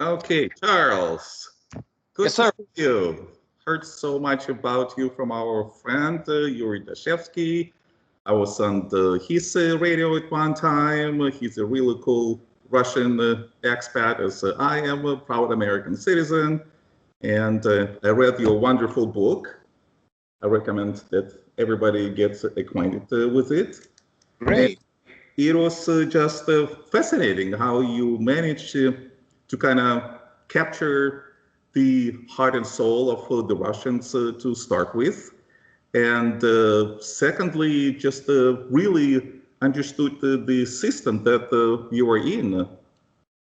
Okay, Charles, good Yes, to sir. see you. Heard so much about you from our friend Yuri Dashevsky. I was on his radio at one time. He's a really cool Russian expat, as I am a proud American citizen. And I read your wonderful book. I recommend that everybody gets acquainted with it. And Great. it was just fascinating how you managed to kind of capture the heart and soul of the Russians to start with. And secondly, just really understood the system that you were in.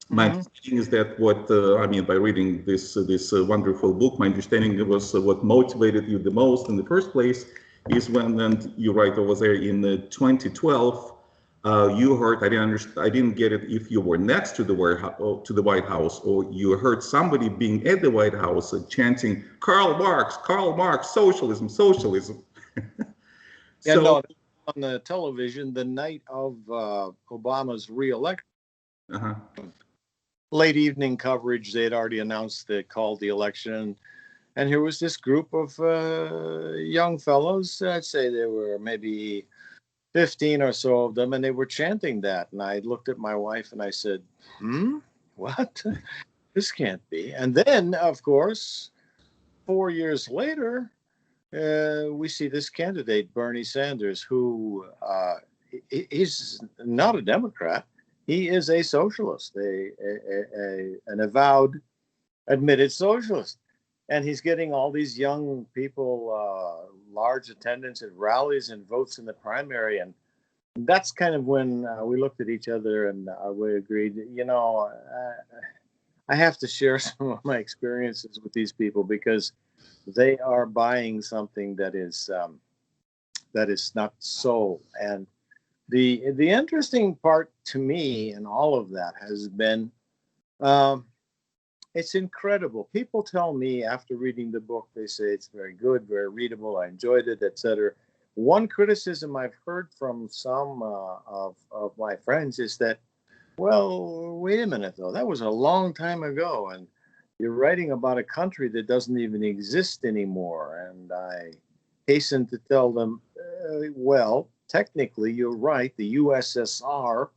My Hmm. understanding is that what I mean by reading this wonderful book, my understanding was what motivated you the most in the first place is when, and you write over there in 2012, you heard I didn't get it if you were next to the White House or you heard somebody being at the White House chanting Karl Marx, socialism, socialism. Yeah, So. no, on the television the night of Obama's reelection, Uh-huh. late evening coverage, they had already announced they called the election. And here was this group of young fellows. I'd say there were maybe 15 or so of them, and they were chanting that. And I looked at my wife and I said, what? This can't be. And then, of course, 4 years later, we see this candidate, Bernie Sanders, who he's not a Democrat. He is a socialist, an avowed, admitted socialist. And he's getting all these young people, large attendance at rallies and votes in the primary. And that's kind of when we looked at each other and we agreed, I have to share some of my experiences with these people because they are buying something that is not so. And the interesting part to me in all of that has been um, it's incredible. People tell me after reading the book, they say it's very good, very readable. I enjoyed it, etc. One criticism I've heard from some of my friends is that, well, wait a minute, though. That was a long time ago. And you're writing about a country that doesn't even exist anymore. And I hasten to tell them, well, technically, you're right. The USSR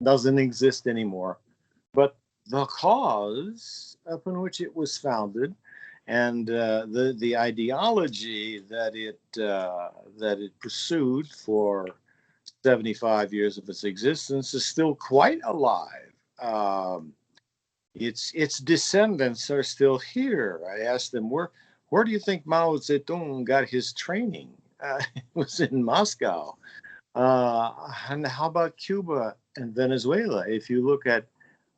doesn't exist anymore. But the cause upon which it was founded and the ideology that it pursued for 75 years of its existence is still quite alive. Its descendants are still here. I asked them, where do you think Mao Zedong got his training? It was in Moscow. And how about Cuba and Venezuela? If you look at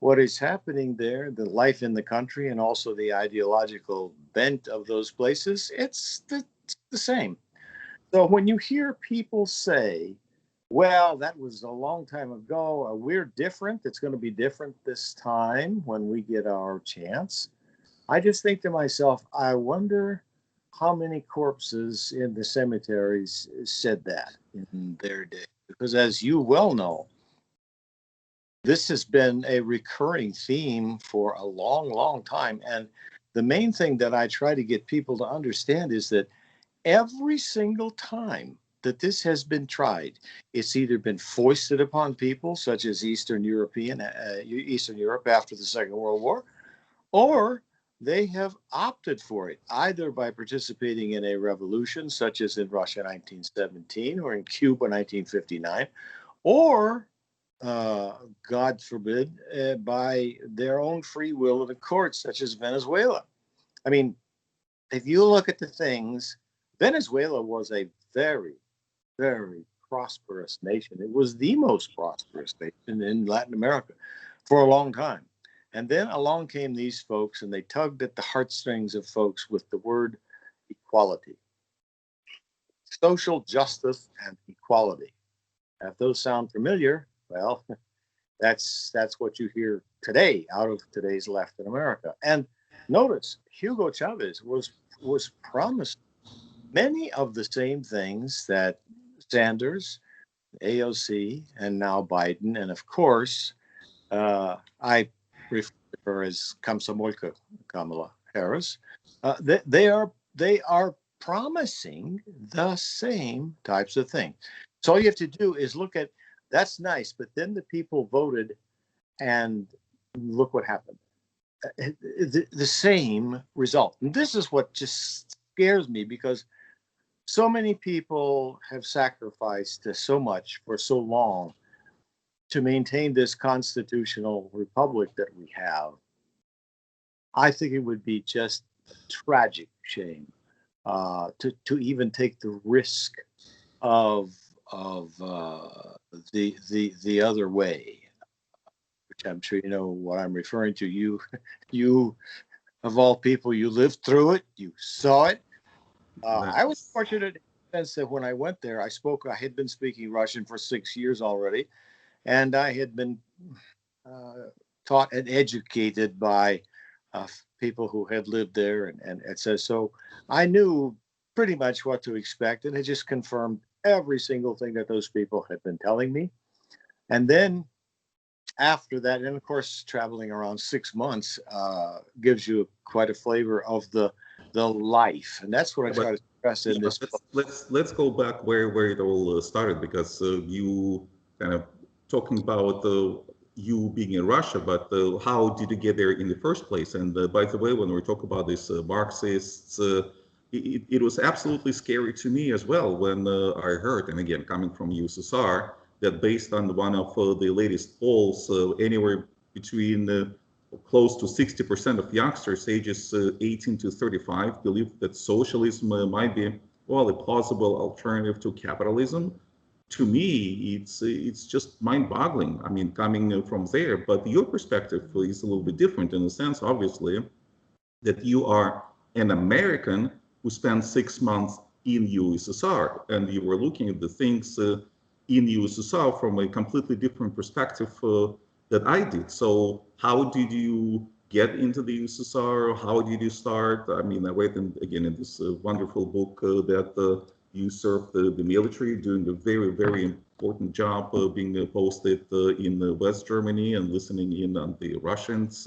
what is happening there, the life in the country, and also the ideological bent of those places, it's the same. So when you hear people say, well, that was a long time ago, we're different, it's going to be different this time when we get our chance, I just think to myself, I wonder how many corpses in the cemeteries said that in their day. Because as you well know, this has been a recurring theme for a long, long time. And the main thing that I try to get people to understand is that every single time that this has been tried, it's either been foisted upon people, such as Eastern Europe after the Second World War, or they have opted for it, either by participating in a revolution, such as in Russia 1917 or in Cuba 1959, or uh, God forbid, by their own free will in a court, such as Venezuela. I mean, if you look at the things, Venezuela was a very, very prosperous nation. It was the most prosperous nation in Latin America for a long time. And then along came these folks and they tugged at the heartstrings of folks with the word equality, social justice, and equality. If those sound familiar, well, that's what you hear today out of today's left in America. And notice Hugo Chavez was promised many of the same things that Sanders, AOC, and now Biden, and of course, I refer to her as Komsomolka Kamala Harris. They are promising the same types of things. So all you have to do is look at that's nice, but then the people voted, and look what happened. The same result. And this is what just scares me, because so many people have sacrificed so much for so long to maintain this constitutional republic that we have. I think it would be just a tragic shame to even take the risk of the other way, which I'm sure you know what I'm referring to. You of all people, you lived through it, you saw it. I was That's fortunate in the sense that when I went there, I had been speaking Russian for 6 years already, and I had been taught and educated by people who had lived there, and it says so. I knew pretty much what to expect, and it just confirmed every single thing that those people had been telling me. And then after that, and of course, traveling around 6 months gives you quite a flavor of the life, and that's what I try but to stress yeah, in but this book. let's go back where it all started, because you kind of talking about you being in Russia, but how did you get there in the first place? And by the way, when we talk about these Marxists, it was absolutely scary to me as well when I heard, and again coming from USSR, that based on one of the latest polls, anywhere between close to 60% of youngsters ages 18 to 35 believe that socialism might be, well, a plausible alternative to capitalism. To me, it's just mind-boggling. I mean, coming from there, but your perspective is a little bit different in the sense, obviously, that you are an American who spent 6 months in USSR, and you were looking at the things in USSR from a completely different perspective that I did. So how did you get into the USSR? How did you start? I mean, I read again in this wonderful book that you served the military, doing a very, very important job being posted in West Germany and listening in on the Russians,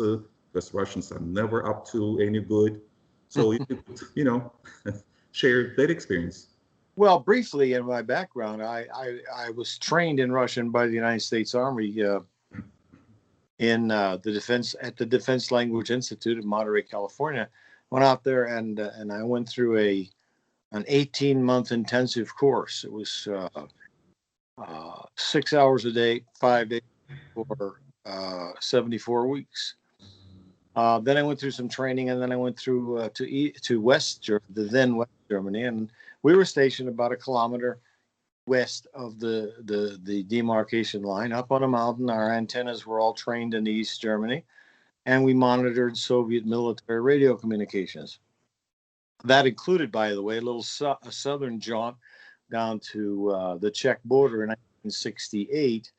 because Russians are never up to any good. So you could, share that experience. Well, briefly in my background, I was trained in Russian by the United States Army in the Defense Language Institute in Monterey, California. Went out there and I went through an 18-month intensive course. It was 6 hours a day, 5 days for 74 weeks. Then I went through some training, and then I went through to the then West Germany, and we were stationed about a kilometer west of the demarcation line, up on a mountain. Our antennas were all trained in East Germany, and we monitored Soviet military radio communications. That included, by the way, a southern jaunt down to the Czech border in 1968.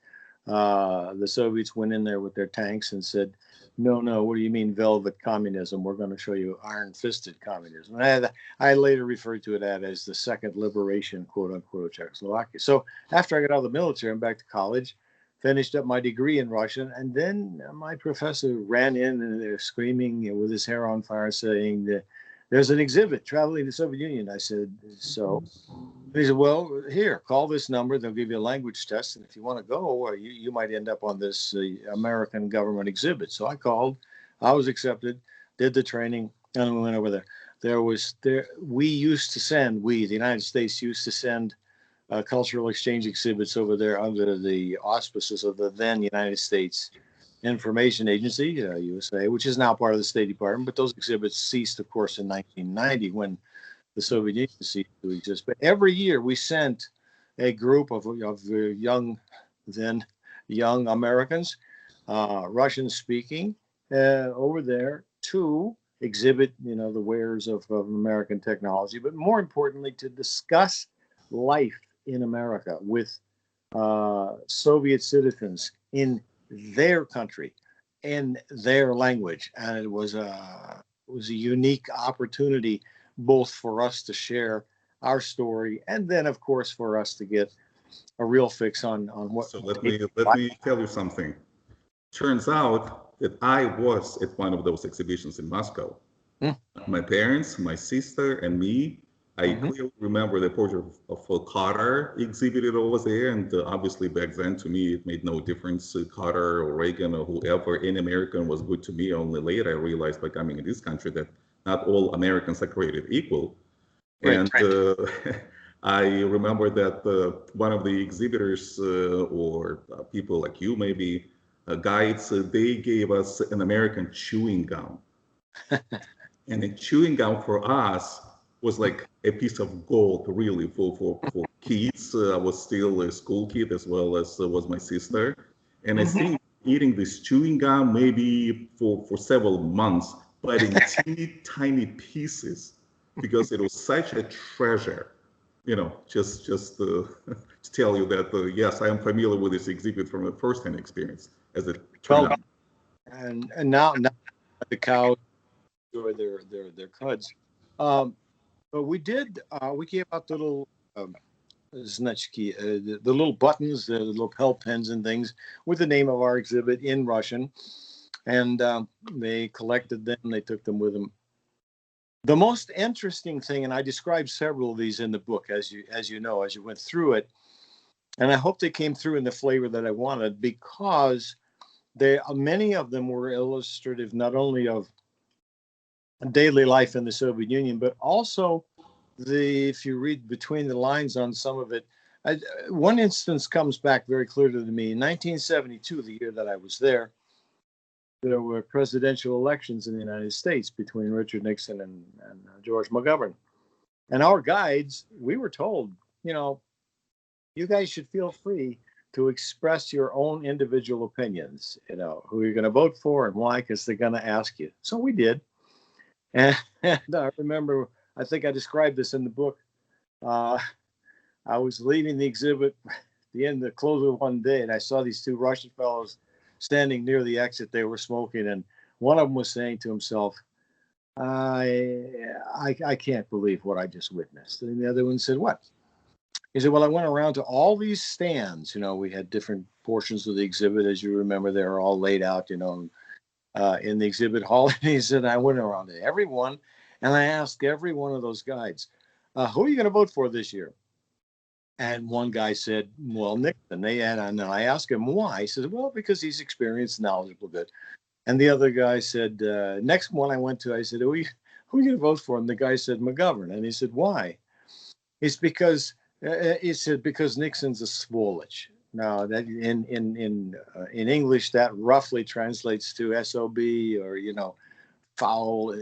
The Soviets went in there with their tanks and said, no, what do you mean velvet communism? We're going to show you iron-fisted communism. And I later referred to it as the second liberation, quote unquote, of Czechoslovakia. So after I got out of the military, I'm back to college, finished up my degree in Russian, and then my professor ran in and they're screaming with his hair on fire, saying that there's an exhibit traveling the Soviet Union. I said, so? He said, well, here, call this number. They'll give you a language test. And if you want to go, you might end up on this American government exhibit. So I called. I was accepted, did the training, and we went over there. The United States used to send cultural exchange exhibits over there under the auspices of the then United States Information Agency, USA, which is now part of the State Department. But those exhibits ceased, of course, in 1990 when the Soviet Union ceased to exist. But every year we sent a group of young Americans, Russian speaking, over there to exhibit, the wares of American technology, but more importantly, to discuss life in America with Soviet citizens in their country, in their language. And it was a unique opportunity both for us to share our story and then, of course, for us to get a real fix on what. So let me tell you something. Turns out that I was at one of those exhibitions in Moscow. Mm. My parents, my sister, and me. I clearly remember the portrait of Carter exhibited over there, and obviously back then, to me, it made no difference. Carter or Reagan or whoever, any American was good to me. Only later I realized, by coming in this country, that not all Americans are created equal. Right. And I remember that one of the exhibitors or people like you, maybe guides, they gave us an American chewing gum. And a chewing gum for us was like a piece of gold, really, for kids. I was still a school kid as well as was my sister. And I think eating this chewing gum maybe for several months, but in teeny tiny pieces, because it was such a treasure. Just to tell you that, yes, I am familiar with this exhibit from a first-hand experience as it turned Well, out. and now the cows enjoy their cuds. But we gave out the little значки, the little buttons, the little lapel pins and things with the name of our exhibit in Russian, and they collected them. They took them with them. The most interesting thing, and I described several of these in the book, as you know, as you went through it, and I hope they came through in the flavor that I wanted, because many of them were illustrative not only of daily life in the Soviet Union, but also if you read between the lines on some of it, one instance comes back very clearly to me. In 1972, the year that I was there were presidential elections in the United States between Richard Nixon and George McGovern. And our guides, we were told, you guys should feel free to express your own individual opinions, who you're going to vote for and why, because they're going to ask you. So we did. And I remember, I think I described this in the book. I was leaving the exhibit at the end, the close of one day, and I saw these two Russian fellows standing near the exit. They were smoking, and one of them was saying to himself, I can't believe what I just witnessed. And the other one said, what? He said, well, I went around to all these stands. We had different portions of the exhibit. As you remember, they were all laid out, in the exhibit hall. And he said, I went around to everyone, and I asked every one of those guides, who are you going to vote for this year? And one guy said, well, Nixon. And I asked him why. He said, well, because he's experienced, knowledgeable, good. And the other guy said, next one I went to, I said, who are you going to vote for? And the guy said, McGovern. And he said, why? It's because, he said, because Nixon's a swollich. Now, that in English, that roughly translates to SOB, or, foul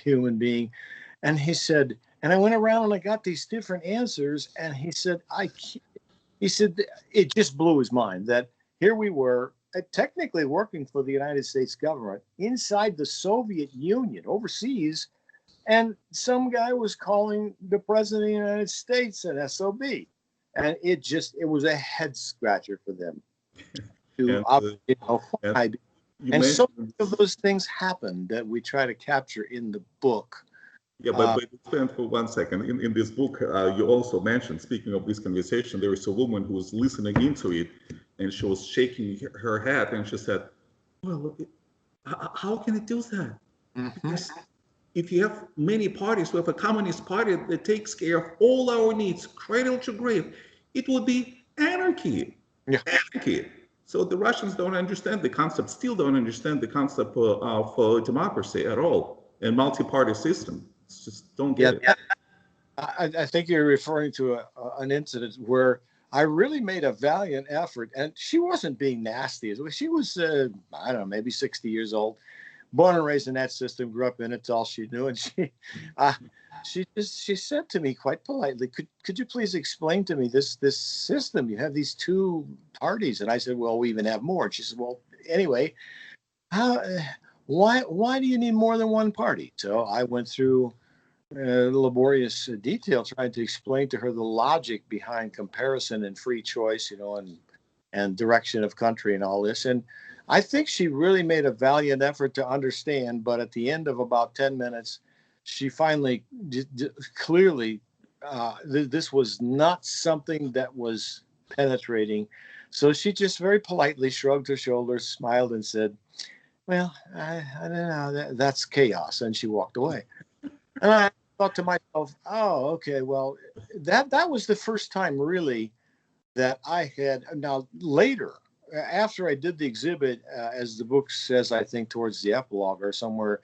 human being. And he said, and I went around and I got these different answers. And he said, it just blew his mind that here we were technically working for the United States government inside the Soviet Union overseas. And some guy was calling the president of the United States an SOB. And it was a head scratcher for them. And so many of those things happened that we try to capture in the book. Yeah, but expand for 1 second. In this book, you also mentioned, speaking of this conversation, there is a woman who was listening into it, and she was shaking her head, and she said, well, how can it do that? Because if you have many parties, we have a communist party that takes care of all our needs, cradle to grave, it would be anarchy. Yeah. Anarchy. So the Russians don't understand the concept, still don't understand the concept of democracy at all, and multi-party system. Just don't get it. I think you're referring to an incident where I really made a valiant effort, and she wasn't being nasty. She was, I don't know, maybe 60 years old, born and raised in that system, grew up in it. It's all she knew. And she said to me quite politely, could you please explain to me this system? You have these two parties. And I said, well, we even have more. And she said, well, anyway, why do you need more than one party? So I went through laborious detail trying to explain to her the logic behind comparison and free choice, and direction of country and all this. And I think she really made a valiant effort to understand, but at the end of about 10 minutes, she finally clearly, this was not something that was penetrating. So she just very politely shrugged her shoulders, smiled, and said, well, I don't know. That's chaos. And she walked away. And I thought to myself, oh, okay, well, that was the first time really that I had. Now, later, after I did the exhibit, as the book says, I think towards the epilogue or somewhere,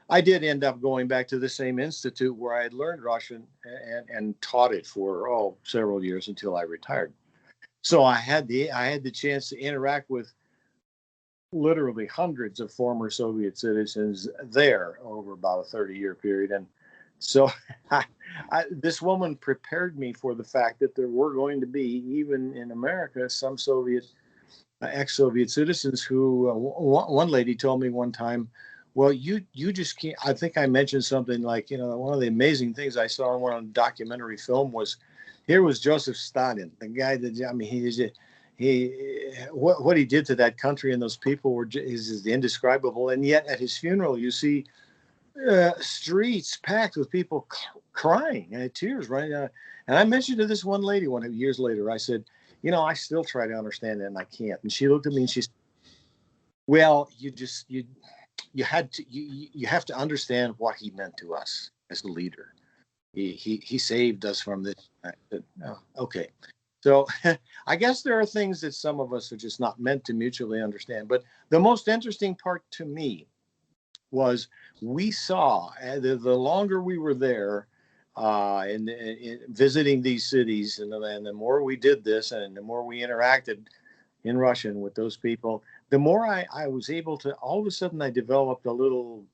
I did end up going back to the same institute where I had learned Russian and taught it for several years until I retired. So I had the chance to interact with literally hundreds of former Soviet citizens there over about a 30-year period. And so this woman prepared me for the fact that there were going to be, even in America, some ex-Soviet citizens who, one lady told me one time, well, you just can't. I think I mentioned something like, one of the amazing things I saw in one documentary film was, here was Joseph Stalin, the guy that, I mean, what he did to that country and those people is indescribable. And yet at his funeral, you see streets packed with people crying and tears running out. And I mentioned to this one lady years later, I said, I still try to understand it and I can't. And she looked at me and she said, well, you have to understand what he meant to us as a leader. He saved us from this. Oh, okay. So I guess there are things that some of us are just not meant to mutually understand. But the most interesting part to me was we saw, the longer we were there in visiting these cities, and the more we did this and the more we interacted in Russian with those people, the more I was able to, all of a sudden I developed a little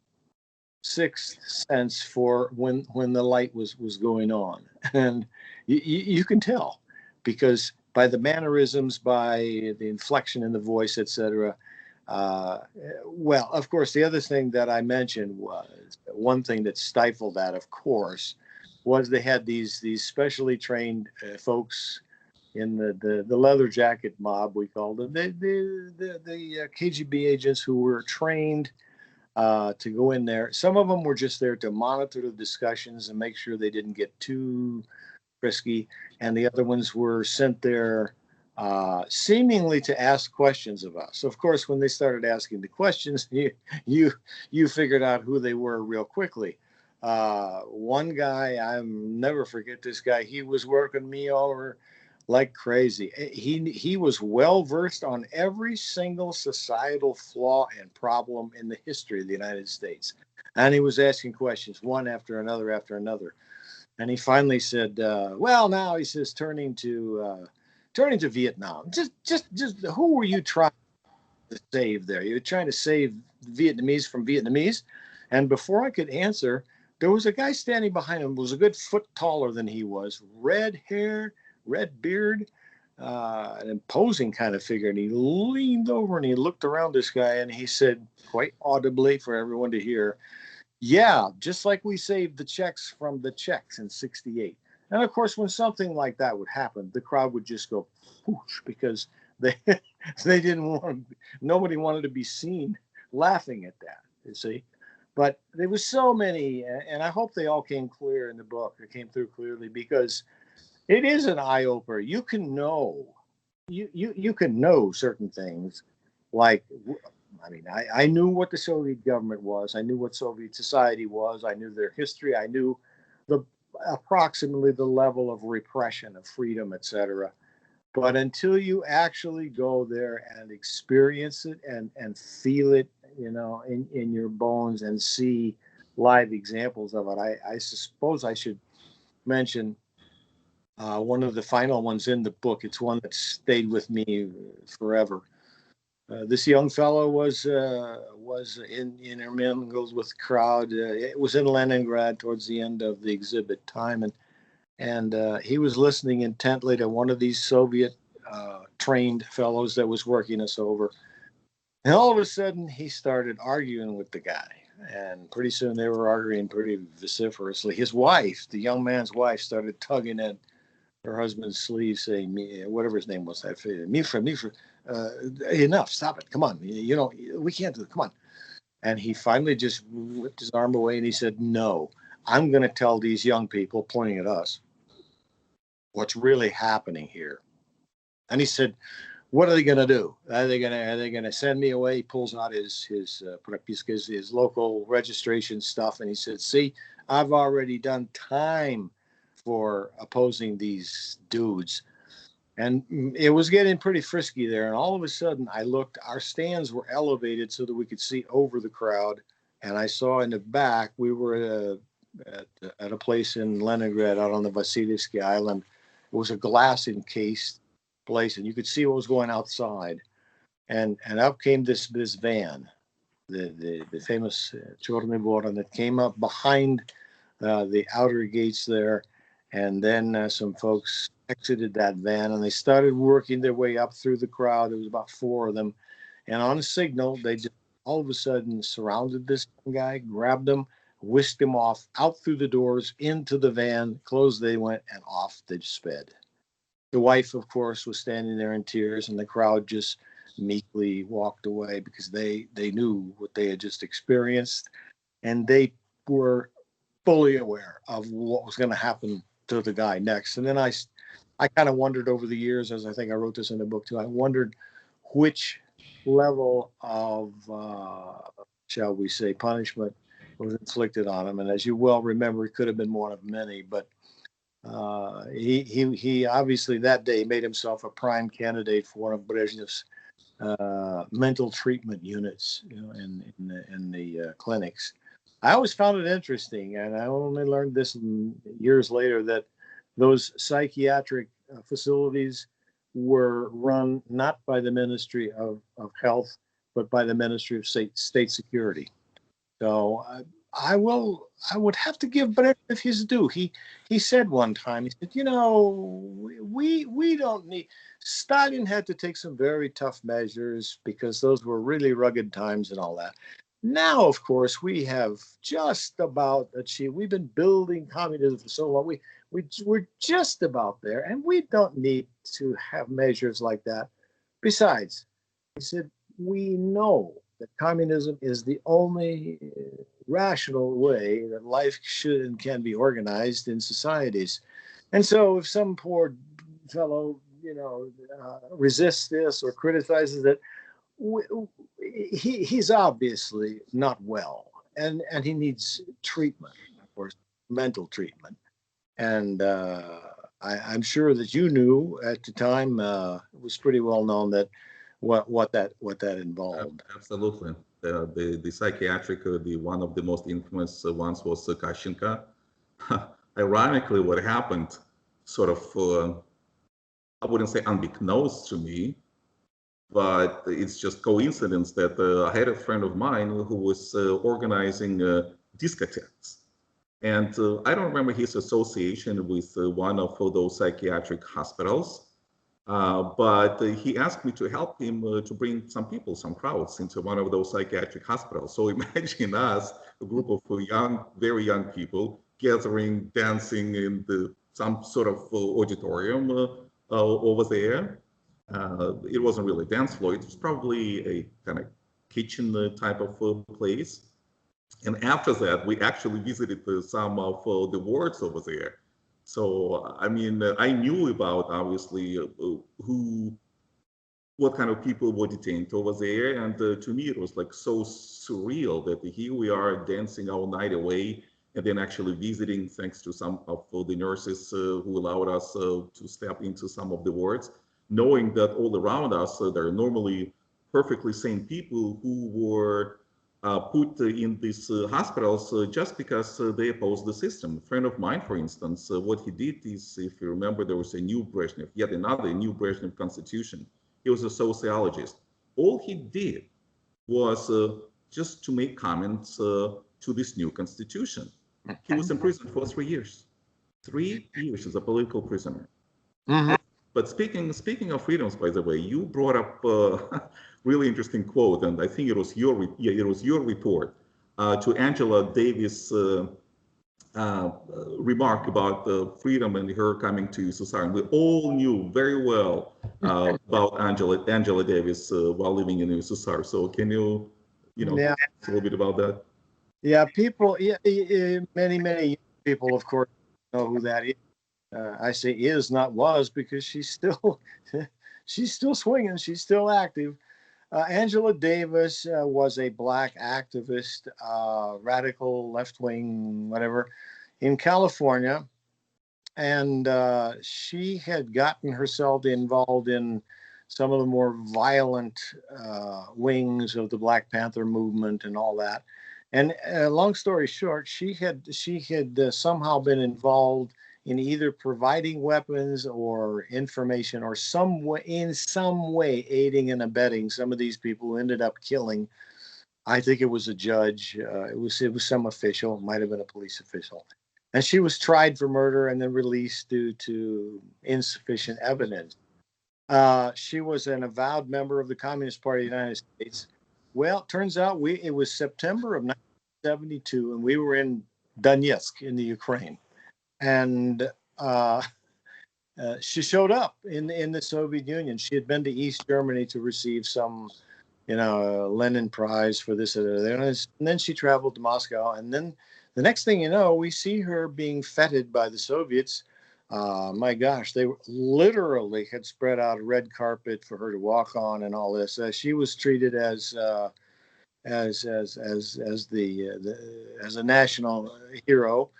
sixth sense for when the light was going on. And you can tell, because by the mannerisms, by the inflection in the voice, etc. Well, of course, the other thing that I mentioned was one thing that stifled that, of course, was they had these specially trained folks in the leather jacket mob, we called them, the KGB agents who were trained to go in there. Some of them were just there to monitor the discussions and make sure they didn't get too risky, and the other ones were sent there seemingly to ask questions of us. Of course, when they started asking the questions, you figured out who they were real quickly. One guy, I'll never forget this guy. He was working me over like crazy. He was well versed on every single societal flaw and problem in the history of the United States, and he was asking questions one after another after another. And he finally said, "Well, now," he says, turning to Vietnam. Just who were you trying to save there? You were trying to save Vietnamese from Vietnamese." And before I could answer, there was a guy standing behind him, was a good foot taller than he was, red hair, red beard, an imposing kind of figure. And he leaned over and he looked around this guy and he said, quite audibly for everyone to hear, "Yeah, just like we saved the Czechs from the Czechs in '68. And of course, when something like that would happen, the crowd would just go whoosh, because they they didn't want, nobody wanted to be seen laughing at that, you see. But there was so many, and I hope they all came clear in the book, or came through clearly, because it is an eye opener. You can know, you can know certain things, like, I mean, I knew what the Soviet government was. I knew what Soviet society was. I knew their history. I knew approximately the level of repression, of freedom, etc. But until you actually go there and experience it and feel it, in your bones, and see live examples of it, I suppose I should mention one of the final ones in the book. It's one that stayed with me forever. This young fellow was intermingled with the crowd. It was in Leningrad towards the end of the exhibit time, and he was listening intently to one of these Soviet trained fellows that was working us over. And all of a sudden, he started arguing with the guy, and pretty soon they were arguing pretty vociferously. His wife, the young man's wife, started tugging at her husband's sleeve, saying, whatever his name was, that Mifra, enough, stop it, come on, we can't do it, come on. And he finally just whipped his arm away and he said, "No, I'm going to tell these young people," pointing at us, "what's really happening here." And he said, what are they going to do? Are they going to send me away? He pulls out his local registration stuff, and he said, "See, I've already done time for opposing these dudes." And it was getting pretty frisky there. And all of a sudden, I looked. Our stands were elevated so that we could see over the crowd. And I saw in the back, we were at a place in Leningrad out on the Vasilyevsky Island. It was a glass encased place, and you could see what was going outside. And up came this van, the famous Chorny Voron, that came up behind the outer gates there. And then some folks exited that van, and they started working their way up through the crowd. There was about 4 of them. And on a signal, they just all of a sudden surrounded this guy, grabbed him, whisked him off, out through the doors, into the van, closed they went, and off they sped. The wife, of course, was standing there in tears, and the crowd just meekly walked away because they knew what they had just experienced, and they were fully aware of what was going to happen to the guy next. And then I kind of wondered over the years, as I think I wrote this in the book too, I wondered which level of, shall we say, punishment was inflicted on him. And as you well remember, it could have been one of many, but he obviously that day made himself a prime candidate for one of Brezhnev's mental treatment units, in the clinics. I always found it interesting, and I only learned this years later, that those psychiatric facilities were run not by the Ministry of Health, but by the Ministry of State Security. So I would have to give Brezhnev his due. He said one time, he said, we don't need. Stalin had to take some very tough measures because those were really rugged times and all that. Now, of course, we have just about achieved. We've been building communism for so long. We're just about there, and we don't need to have measures like that. Besides, he said, we know that communism is the only rational way that life should and can be organized in societies. And so if some poor fellow, resists this or criticizes it, he's obviously not well, and he needs treatment, of course, mental treatment. And I'm sure that you knew at the time, it was pretty well known that what that involved. Absolutely. The psychiatric, the one of the most infamous ones was Kashenka. Ironically, what happened, sort of, I wouldn't say unbeknownst to me, but it's just coincidence that I had a friend of mine who was organizing discotheques. And I don't remember his association with one of those psychiatric hospitals, but he asked me to help him to bring some people, some crowds into one of those psychiatric hospitals. So imagine us, a group of very young people, gathering, dancing in some sort of auditorium over there. It wasn't really a dance floor. It was probably a kind of kitchen type of place. And after that, we actually visited some of the wards over there. So, I mean, I knew about, obviously, what kind of people were detained over there. And to me, it was like so surreal that here we are dancing all night away and then actually visiting, thanks to some of the nurses who allowed us to step into some of the wards, knowing that all around us, there are normally perfectly sane people who were put in these hospitals just because they opposed the system. A friend of mine, for instance, what he did is, if you remember, there was a new Brezhnev, yet another new Brezhnev constitution. He was a sociologist. All he did was just to make comments to this new constitution. He was in prison for 3 years. 3 years as a political prisoner. Mm-hmm. But speaking of freedoms, by the way, you brought up a really interesting quote, and I think it was your report to Angela Davis' remark about freedom and her coming to USSR. And we all knew very well about Angela Davis while living in USSR. So can you Yeah. a little bit about that? Yeah, people, many people, of course, know who that is. I say is, not was, because she's still she's still swinging. She's still active. Angela Davis was a black activist, radical, left-wing, whatever, in California. And she had gotten herself involved in some of the more violent wings of the Black Panther movement and all that. And long story short, she had somehow been involved in either providing weapons or information, or in some way aiding and abetting some of these people who ended up killing. I think it was a judge. It was some official. It might have been a police official. And she was tried for murder and then released due to insufficient evidence. She was an avowed member of the Communist Party of the United States. Well, it turns out it was September of 1972, and we were in Donetsk in the Ukraine. And she showed up in the Soviet Union. She had been to East Germany to receive some, Lenin Prize for this or that. And then she traveled to Moscow. And then the next thing you know, we see her being feted by the Soviets. My gosh, they literally had spread out a red carpet for her to walk on and all this. She was treated as a national hero.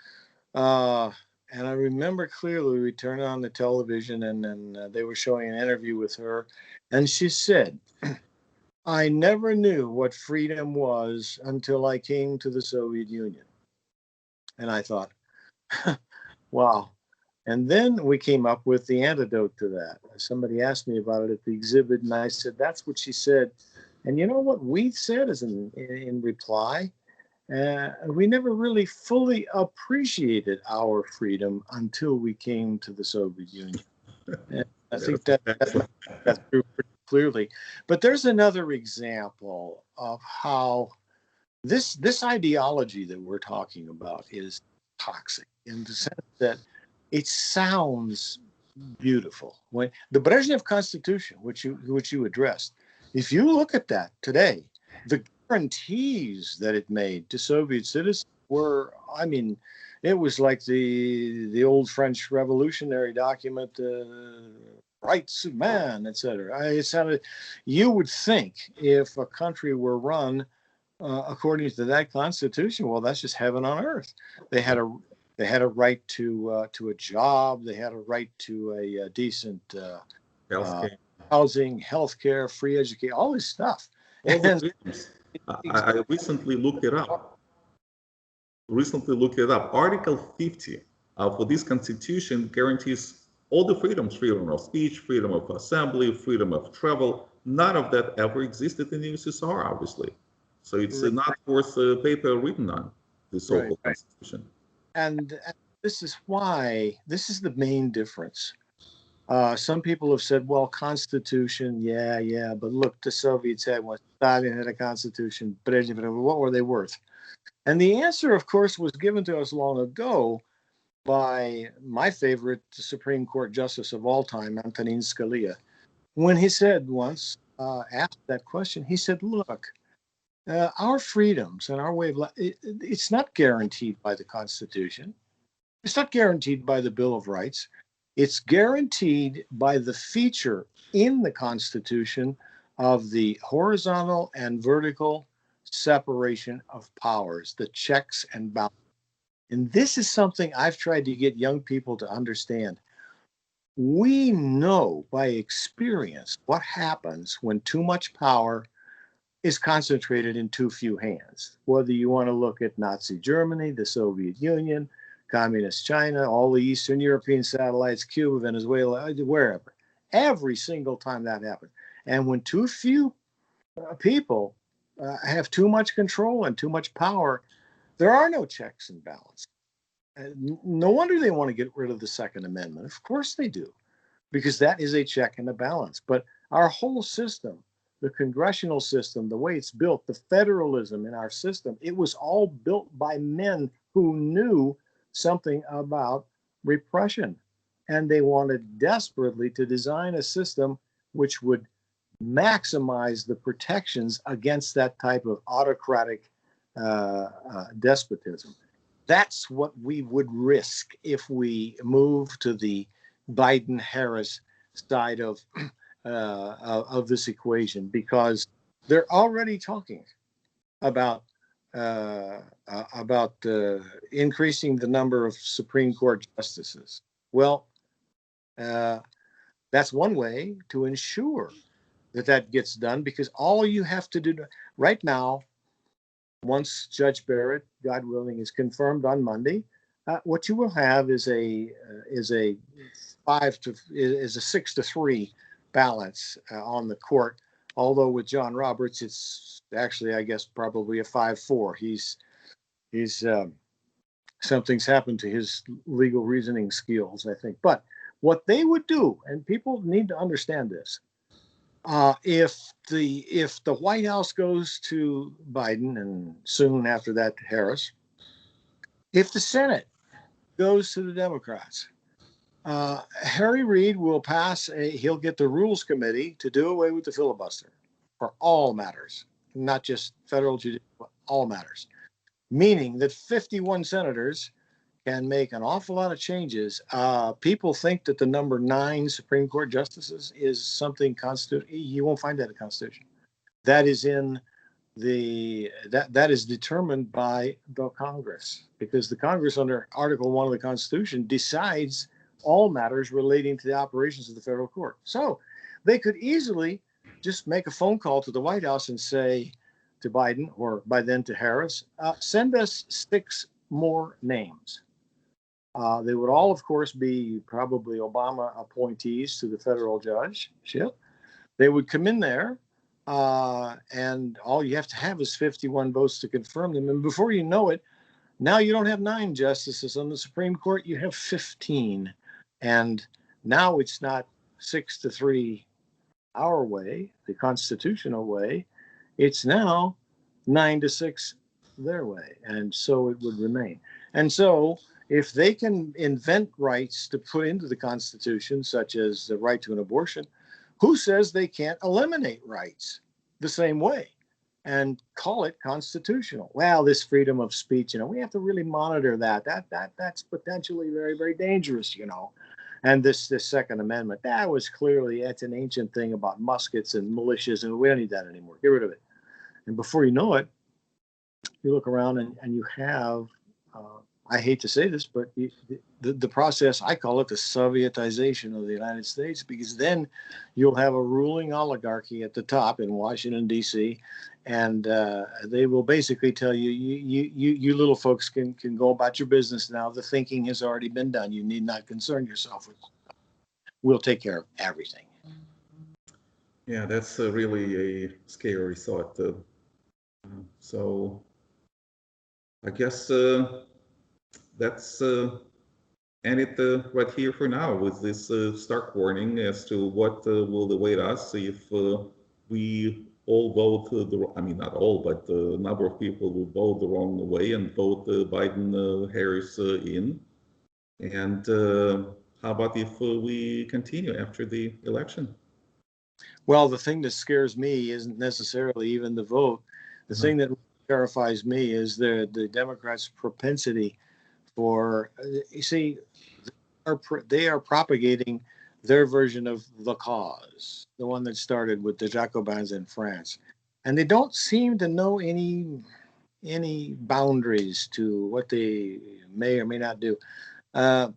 And I remember clearly we turned on the television and they were showing an interview with her. And she said, "I never knew what freedom was until I came to the Soviet Union." And I thought, wow. And then we came up with the antidote to that. Somebody asked me about it at the exhibit, and I said, that's what she said. And you know what we said as in reply? We never really fully appreciated our freedom until we came to the Soviet Union. And I think that's true pretty clearly. But there's another example of how this ideology that we're talking about is toxic in the sense that it sounds beautiful. When the Brezhnev Constitution, which you addressed, if you look at that today, the guarantees that it made to Soviet citizens were, I mean, it was like the old French revolutionary document, rights of man, etc. It sounded, you would think if a country were run according to that constitution, well, that's just heaven on earth. They had a right to a job. They had a right to a decent housing, healthcare, free education, all this stuff. All the freedoms. I recently looked it up. Article 50 for this constitution guarantees all the freedoms: freedom of speech, freedom of assembly, freedom of travel. None of that ever existed in the USSR, obviously. So it's not worth the paper written on, the so-called constitution. And this is the main difference. Some people have said, well, constitution, yeah, but look, the Soviets had one. Stalin had a constitution, Brezhnev, what were they worth? And the answer, of course, was given to us long ago by my favorite Supreme Court justice of all time, Antonin Scalia. When he said once, asked that question, he said, look, our freedoms and our way of life, it's not guaranteed by the Constitution. It's not guaranteed by the Bill of Rights. It's guaranteed by the feature in the Constitution of the horizontal and vertical separation of powers, the checks and balances. And this is something I've tried to get young people to understand. We know by experience what happens when too much power is concentrated in too few hands. Whether you want to look at Nazi Germany, the Soviet Union, Communist China, all the Eastern European satellites, Cuba, Venezuela, wherever. Every single time that happens. And when too few people have too much control and too much power, there are no checks and balances. No wonder they want to get rid of the Second Amendment. Of course they do, because that is a check and a balance. But our whole system, the congressional system, the way it's built, the federalism in our system, it was all built by men who knew something about repression. And they wanted desperately to design a system which would maximize the protections against that type of autocratic despotism. That's what we would risk if we move to the Biden-Harris side of of this equation, because they're already talking about increasing the number of Supreme Court justices. Well, that's one way to ensure that gets done, because all you have to do right now, once Judge Barrett, God willing, is confirmed on Monday, what you will have is a 6-3 balance on the court. Although with John Roberts, it's actually, I guess, probably a 5-4. He's something's happened to his legal reasoning skills, I think. But what they would do, and people need to understand this, if the White House goes to Biden and soon after that to Harris, if the Senate goes to the Democrats, Harry Reid will he'll get the Rules Committee to do away with the filibuster for all matters, not just federal judicial, but all matters, meaning that 51 senators can make an awful lot of changes. People think that the number 9 Supreme Court justices is something constitutional. You won't find that in the Constitution. That is in that is determined by the Congress, because the Congress, under Article 1 of the Constitution, decides all matters relating to the operations of the federal court. So they could easily just make a phone call to the White House and say to Biden, or by then to Harris, send us 6 more names. They would all, of course, be probably Obama appointees to the federal judgeship. They would come in there, and all you have to have is 51 votes to confirm them. And before you know it, now you don't have 9 justices on the Supreme Court, you have 15. And now it's not 6-3 our way, the constitutional way. It's now 9-6 their way. And so it would remain. And so if they can invent rights to put into the Constitution, such as the right to an abortion, who says they can't eliminate rights the same way and call it constitutional? Well, this freedom of speech, we have to really monitor that. That's potentially very, very dangerous, And this Second Amendment, it's an ancient thing about muskets and militias, and we don't need that anymore. Get rid of it. And before you know it, you look around and you have, I hate to say this, but the process, I call it the Sovietization of the United States, because then you'll have a ruling oligarchy at the top in Washington, D.C., and they will basically tell you, you little folks can go about your business now. The thinking has already been done. You need not concern yourself with it. We'll take care of everything. Yeah, that's really a scary thought. So I guess that's end it right here for now with this stark warning as to what will await us if we all vote not all, but a number of people will vote the wrong way and vote Biden-Harris in. And how about if we continue after the election? Well, the thing that scares me isn't necessarily even the vote. The thing that terrifies me is the Democrats' propensity for, you see, they are propagating their version of the cause, the one that started with the Jacobins in France. And they don't seem to know any boundaries to what they may or may not do. There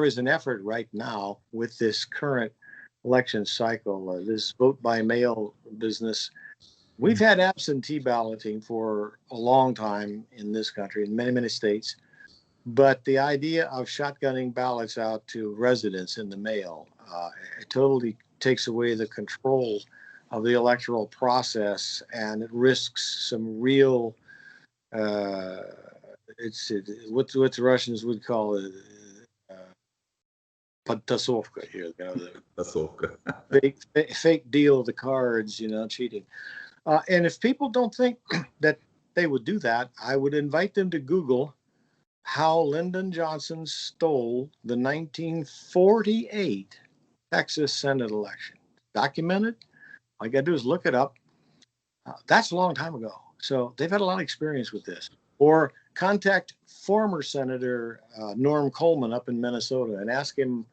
is an effort right now with this current election cycle, this vote by mail business. We've had absentee balloting for a long time in this country, in many, many states. But the idea of shotgunning ballots out to residents in the mail, it totally takes away the control of the electoral process, and it risks some real, what the Russians would call it, подтасовка here, fake deal of the cards, cheating. And if people don't think that they would do that, I would invite them to Google how Lyndon Johnson stole the 1948 Texas Senate election. Documented. All you got to do is look it up. That's a long time ago. So they've had a lot of experience with this. Or contact former Senator Norm Coleman up in Minnesota and ask him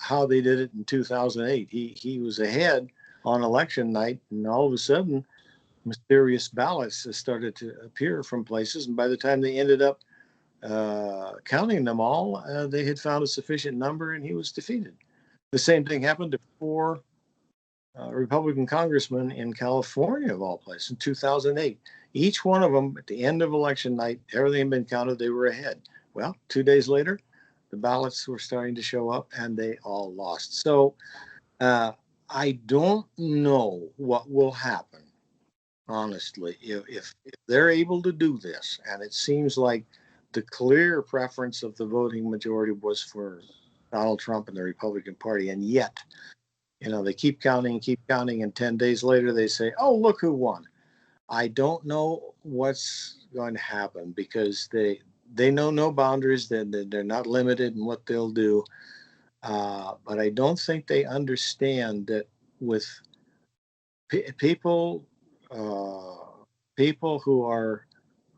how they did it in 2008. He was ahead on election night, and all of a sudden, mysterious ballots started to appear from places. And by the time they ended up counting them all, they had found a sufficient number, and he was defeated. The same thing happened to four Republican congressmen in California, of all places, in 2008. Each one of them, at the end of election night, everything had been counted, they were ahead. Well, 2 days later, the ballots were starting to show up, and they all lost. So I don't know what will happen, honestly, if they're able to do this. And it seems like the clear preference of the voting majority was for Donald Trump and the Republican Party. And yet, they keep counting, and 10 days later they say, oh, look who won. I don't know what's going to happen, because they know no boundaries. They're not limited in what they'll do. But I don't think they understand that with people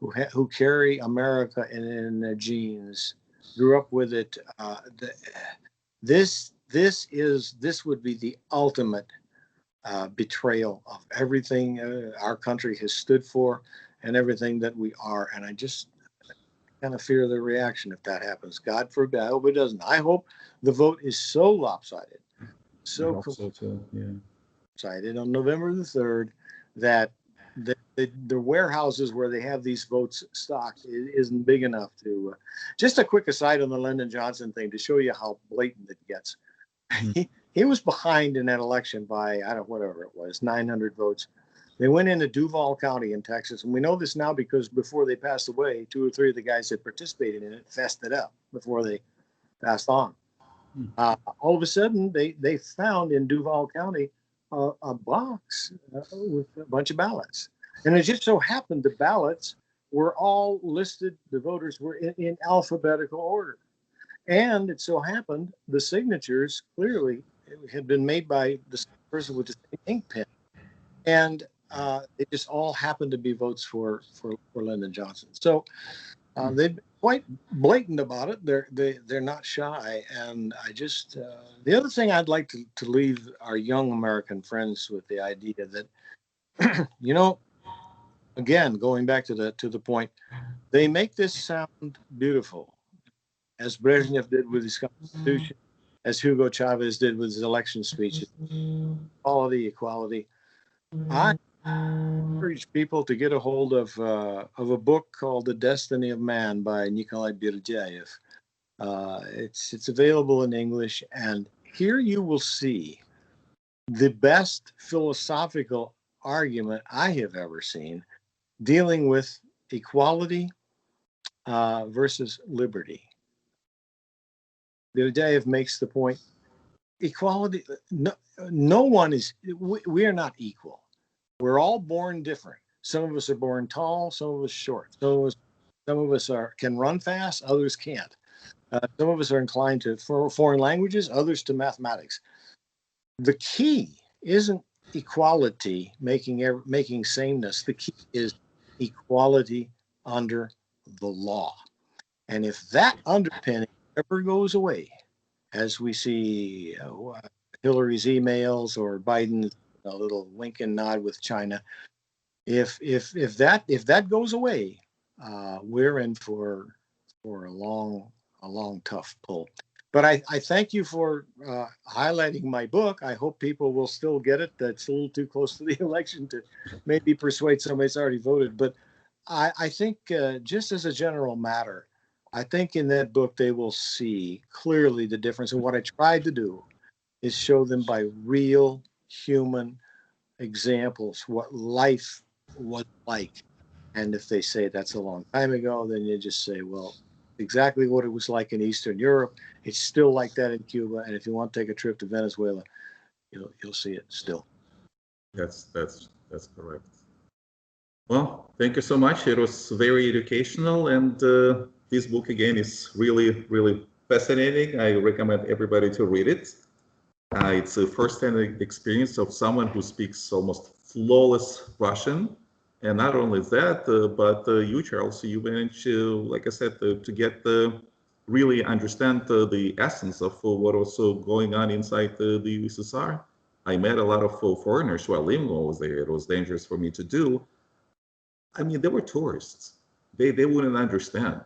who carry America in their genes, grew up with it. This would be the ultimate betrayal of everything our country has stood for and everything that we are. And I just kind of fear the reaction if that happens. God forbid. I hope it doesn't. I hope the vote is so lopsided, so lopsided on November the 3rd that the warehouses where they have these votes stocked isn't big enough to. Just a quick aside on the Lyndon Johnson thing to show you how blatant it gets. He was behind in that election by, whatever it was, 900 votes. They went into Duval County in Texas, and we know this now because before they passed away, 2 or 3 of the guys that participated in it fessed it up before they passed on. All of a sudden, they found in Duval County a box with a bunch of ballots. And it just so happened the ballots were all listed, the voters were in alphabetical order. And it so happened the signatures clearly had been made by the person with the same ink pen. And it just all happened to be votes for Lyndon Johnson. So they've been quite blatant about it. They're not shy. And I just the other thing I'd like to leave our young American friends with the idea that again, going back to the point, they make this sound beautiful, as Brezhnev did with his constitution, as Hugo Chavez did with his election speeches. Equality. I encourage people to get a hold of a book called The Destiny of Man by Nikolai Berdyaev. It's available in English, and here you will see the best philosophical argument I have ever seen dealing with equality versus liberty. Berdyaev makes the point: equality. No one is. We are not equal. We're all born different. Some of us are born tall, some of us short. Some of us can run fast, others can't. Some of us are inclined to foreign languages, others to mathematics. The key isn't equality, making sameness. The key is equality under the law. And if that underpinning ever goes away, as we see Hillary's emails or Biden's little wink and nod with China, if that goes away, we're in for a long tough pull. But I thank you for highlighting my book. I hope people will still get it. That's a little too close to the election to maybe persuade somebody that's already voted. But I think just as a general matter, I think in that book they will see clearly the difference. And what I tried to do is show them by real human examples what life was like. And if they say that's a long time ago, then you just say, well, exactly what it was like in Eastern Europe. It's still like that in Cuba. And if you want to take a trip to Venezuela, you'll see it still. That's correct. Well, thank you so much. It was very educational, and this book again is really, really fascinating. I recommend everybody to read it. It's a first-hand experience of someone who speaks almost flawless Russian. And not only that, but you, Charles, you managed to, like I said, to get the really understand the essence of what was going on inside the USSR. I met a lot of foreigners while living over there. It was dangerous for me to do. I mean, they were tourists. They wouldn't understand.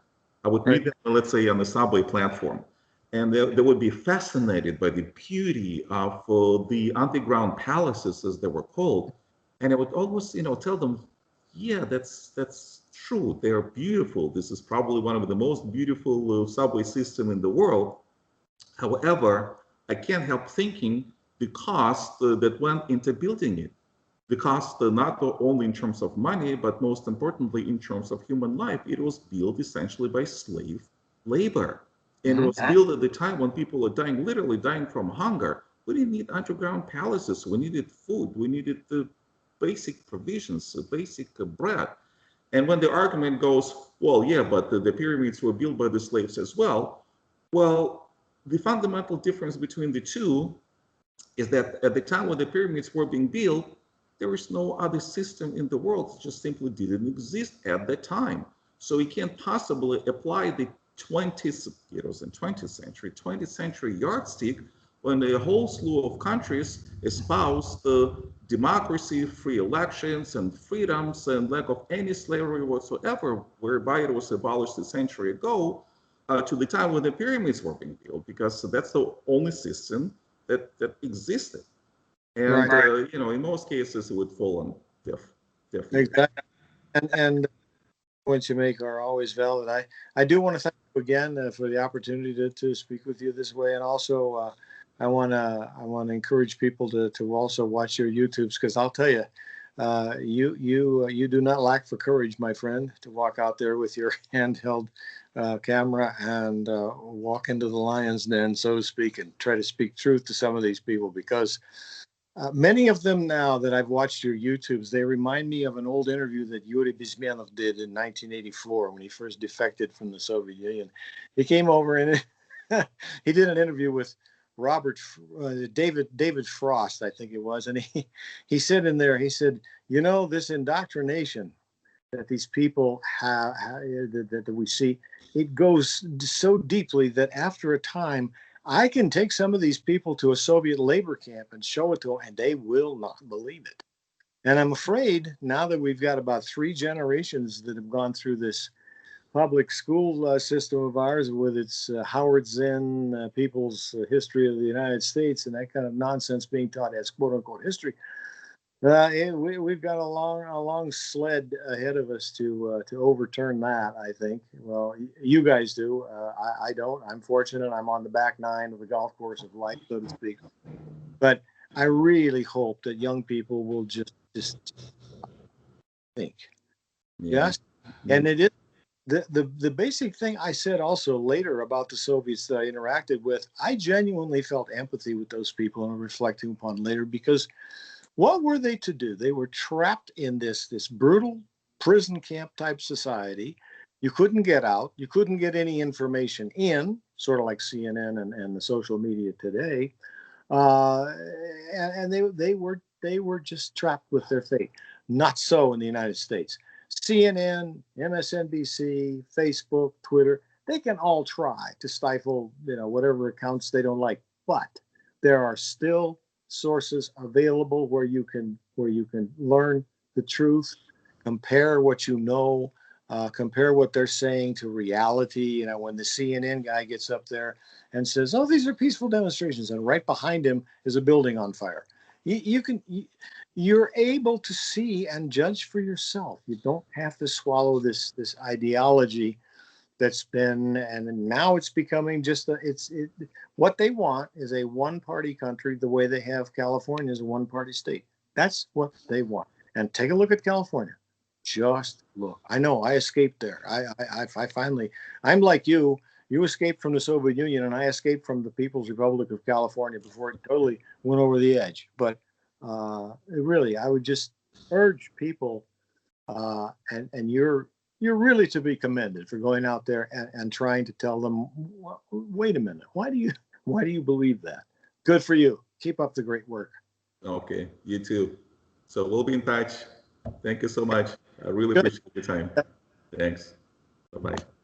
I would meet them, let's say, on the subway platform, and they would be fascinated by the beauty of the underground palaces, as they were called. And I would always, tell them, yeah, that's true. They are beautiful. This is probably one of the most beautiful subway system in the world. However, I can't help thinking the cost that went into building it. The cost not only in terms of money, but most importantly in terms of human life. It was built essentially by slave labor. And it was built at the time when people were dying, literally dying from hunger. We didn't need underground palaces. We needed food. We needed the basic provisions, basic bread. And when the argument goes, well, yeah, but the pyramids were built by the slaves as well. Well, the fundamental difference between the two is that at the time when the pyramids were being built, there was no other system in the world. It just simply didn't exist at that time. So you can't possibly apply the 20th century yardstick when a whole slew of countries espoused the democracy, free elections, and freedoms, and lack of any slavery whatsoever, whereby it was abolished a century ago, to the time when the pyramids were being built, because that's the only system that existed. And in most cases, it would fall on deaf ears. Exactly. And points you make are always valid. I do want to thank you again for the opportunity to speak with you this way, and also I want to encourage people to also watch your YouTubes, because I'll tell you, you do not lack for courage, my friend, to walk out there with your handheld camera and walk into the lion's den, so to speak, and try to speak truth to some of these people, because many of them now that I've watched your YouTubes, they remind me of an old interview that Yuri Bezmenov did in 1984 when he first defected from the Soviet Union. He came over and he did an interview with David Frost, I think it was, and he said in there, he said, this indoctrination that these people have that we see, it goes so deeply that after a time, I can take some of these people to a Soviet labor camp and show it to them, and they will not believe it. And I'm afraid now that we've got about 3 generations that have gone through this public school system of ours with its Howard Zinn, People's History of the United States, and that kind of nonsense being taught as quote unquote history, we've got a long sled ahead of us to overturn that, I think. Well, you guys do. I don't. I'm fortunate. I'm on the back 9 of the golf course of life, so to speak. But I really hope that young people will just think. Yeah. Yes. And it is the basic thing I said also later about the Soviets that I interacted with. I genuinely felt empathy with those people, and reflecting upon later, because what were they to do? They were trapped in this brutal prison camp type society. You couldn't get out. You couldn't get any information in, sort of like CNN and the social media today. And they were just trapped with their fate. Not so in the United States. CNN, MSNBC, Facebook, Twitter, they can all try to stifle, whatever accounts they don't like, but there are still sources available where you can learn the truth, compare what you know, compare what they're saying to reality. When the CNN guy gets up there and says, "Oh, these are peaceful demonstrations," and right behind him is a building on fire, you're able to see and judge for yourself. You don't have to swallow this ideology that's been, and now it's becoming just what they want is a one-party country, the way they have California as a one-party state. That's what they want. And take a look at California. Just look. I know I escaped there. I finally, I'm like you escaped from the Soviet Union, and I escaped from the People's Republic of California before it totally went over the edge. But really, I would just urge people, and you're really to be commended for going out there and trying to tell them, wait a minute, why do you believe that? Good for you. Keep up the great work. Okay, you too. So we'll be in touch. Thank you so much. I really appreciate your time. Thanks. Bye-bye.